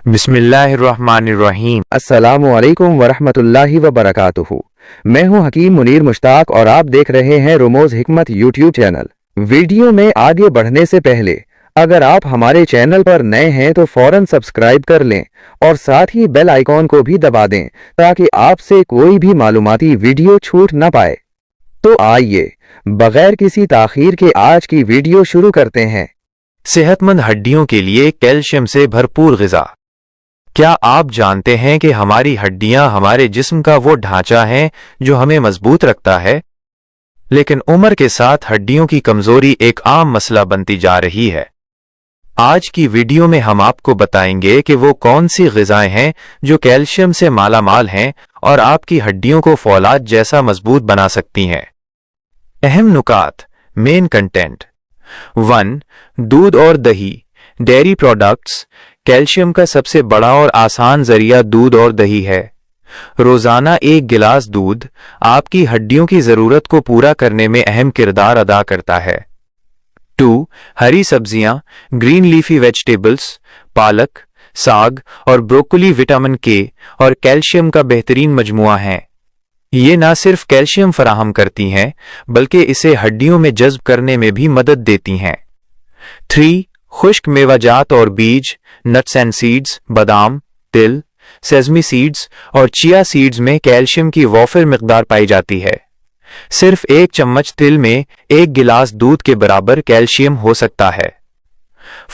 बिस्मिल्लाहिर्रहमानिर्रहीम। अस्सलामुअलैकुम वरहमतुल्लाहि वबरकातुहू। मैं हूं हकीम मुनीर मुश्ताक और आप देख रहे हैं रुमूज़ हिकमत यूट्यूब चैनल। वीडियो में आगे बढ़ने से पहले अगर आप हमारे चैनल पर नए हैं तो फौरन सब्सक्राइब कर लें और साथ ही बेल आइकॉन को भी दबा दें ताकि आपसे कोई भी मालूमाती वीडियो छूट न पाए। तो आइए बगैर किसी ताखीर के आज की वीडियो शुरू करते हैं। सेहतमंद हड्डियों के लिए कैल्शियम से भरपूर ग़िज़ा। क्या आप जानते हैं कि हमारी हड्डियां हमारे जिस्म का वो ढांचा है जो हमें मजबूत रखता है, लेकिन उम्र के साथ हड्डियों की कमजोरी एक आम मसला बनती जा रही है। आज की वीडियो में हम आपको बताएंगे कि वो कौन सी ग़िज़ाएं हैं जो कैल्शियम से मालामाल हैं और आपकी हड्डियों को फौलाद जैसा मजबूत बना सकती हैं। अहम नुकात, मेन कंटेंट। 1. दूध और दही, डेयरी प्रोडक्ट्स। कैल्शियम का सबसे बड़ा और आसान जरिया दूध और दही है। रोजाना एक गिलास दूध आपकी हड्डियों की जरूरत को पूरा करने में अहम किरदार अदा करता है। 2. हरी सब्जियां, ग्रीन लीफी वेजिटेबल्स, पालक, साग और ब्रोकोली विटामिन के और कैल्शियम का बेहतरीन मजमुआ है। ये न सिर्फ कैल्शियम फराहम करती हैं बल्कि इसे हड्डियों में जज्ब करने में भी मदद देती हैं। 3. खुश्क मेवाजात और बीज, नट्स एंड सीड्स, बादाम, तिल, सेसमी सीड्स और चिया सीड्स में कैल्शियम की वाफिर मिकदार पाई जाती है। सिर्फ एक चम्मच तिल में एक गिलास दूध के बराबर कैल्शियम हो सकता है।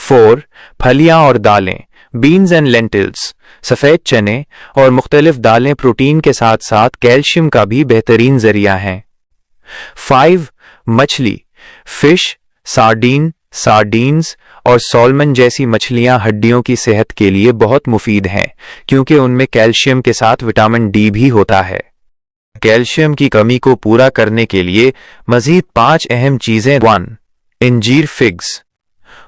4. फलियां और दालें, बीन्स एंड लेंटिल्स, सफ़ेद चने और मुख्तलिफ दालें प्रोटीन के साथ साथ कैल्शियम का भी बेहतरीन जरिया हैं। 5. मछली, फिश, सार्डीन्स और सॉल्मन जैसी मछलियां हड्डियों की सेहत के लिए बहुत मुफीद हैं क्योंकि उनमें कैल्शियम के साथ विटामिन डी भी होता है। कैल्शियम की कमी को पूरा करने के लिए मजीद 5 अहम चीजें। 1. इंजीर फिग्स।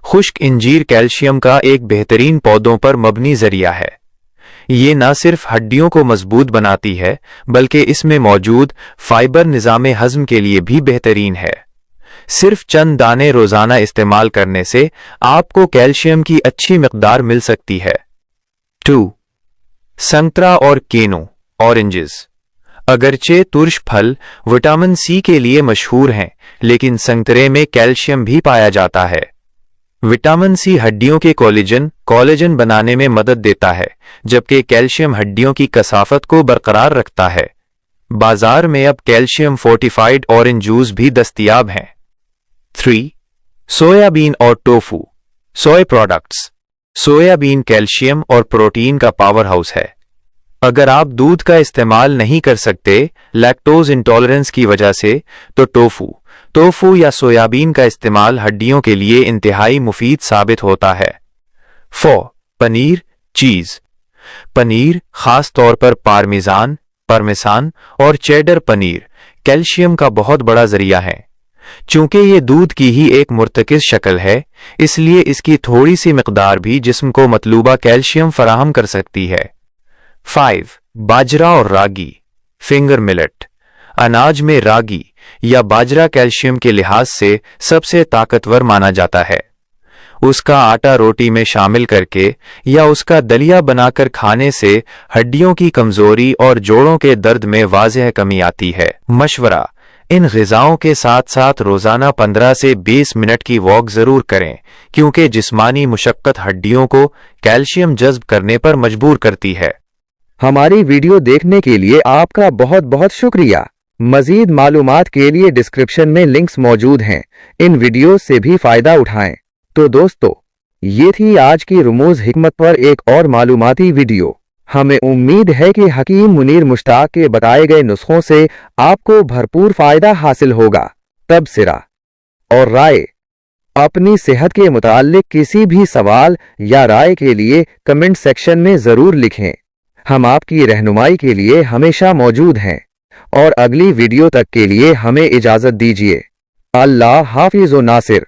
खुश्क इंजीर कैल्शियम का एक बेहतरीन पौधों पर मबनी जरिया है। ये न सिर्फ हड्डियों को मजबूत बनाती है बल्कि इसमें मौजूद फाइबर निज़ामे हज़म के लिए भी बेहतरीन है। सिर्फ चंद दाने रोजाना इस्तेमाल करने से आपको कैल्शियम की अच्छी मिकदार मिल सकती है। 2. संतरा और केनो, ऑरेंजेस। अगरचे तुर्श फल विटामिन सी के लिए मशहूर हैं, लेकिन संतरे में कैल्शियम भी पाया जाता है। विटामिन सी हड्डियों के कोलेजन बनाने में मदद देता है, जबकि कैल्शियम हड्डियों की कसाफत को बरकरार रखता है। बाजार में अब कैल्शियम फोर्टिफाइड ऑरेंज जूस भी दस्तयाब हैं। 3. सोयाबीन और टोफू, सोय प्रोडक्ट्स। सोयाबीन कैल्शियम और प्रोटीन का पावर हाउस है। अगर आप दूध का इस्तेमाल नहीं कर सकते लैक्टोज इंटॉलरेंस की वजह से, तो टोफू या सोयाबीन का इस्तेमाल हड्डियों के लिए इंतहाई मुफीद साबित होता है। 4. पनीर, चीज। पनीर, खास तौर पर पार्मेसान और चेडर पनीर कैल्शियम का बहुत बड़ा जरिया है। चूंकि ये दूध की ही एक मुर्तकिज़ शक्ल है, इसलिए इसकी थोड़ी सी मिकदार भी जिस्म को मतलूबा कैल्शियम फराहम कर सकती है। 5. बाजरा और रागी, फिंगर मिलेट। अनाज में रागी या बाजरा कैल्शियम के लिहाज से सबसे ताकतवर माना जाता है। उसका आटा रोटी में शामिल करके या उसका दलिया बनाकर खाने से हड्डियों की कमजोरी और जोड़ों के दर्द में वाज़ेह कमी आती है। मशवरा, इन ग़िज़ाओं के साथ साथ रोज़ाना 15 से 20 मिनट की वॉक ज़रूर करें क्योंकि जिस्मानी मुशक्क़त हड्डियों को कैल्शियम जज्ब करने पर मजबूर करती है। हमारी वीडियो देखने के लिए आपका बहुत बहुत शुक्रिया। मजीद मालूमात के लिए डिस्क्रिप्शन में लिंक्स मौजूद हैं, इन वीडियोस से भी फ़ायदा उठाएं। तो दोस्तों, ये थी आज की रुमूज़ हिकमत पर एक और मालूमाती वीडियो। हमें उम्मीद है कि हकीम मुनीर मुश्ताक के बताए गए नुस्खों से आपको भरपूर फायदा हासिल होगा। तबसरा और राय, अपनी सेहत के मुताल्लिक किसी भी सवाल या राय के लिए कमेंट सेक्शन में ज़रूर लिखें। हम आपकी रहनुमाई के लिए हमेशा मौजूद हैं और अगली वीडियो तक के लिए हमें इजाज़त दीजिए। अल्लाह हाफिज़ व नासिर।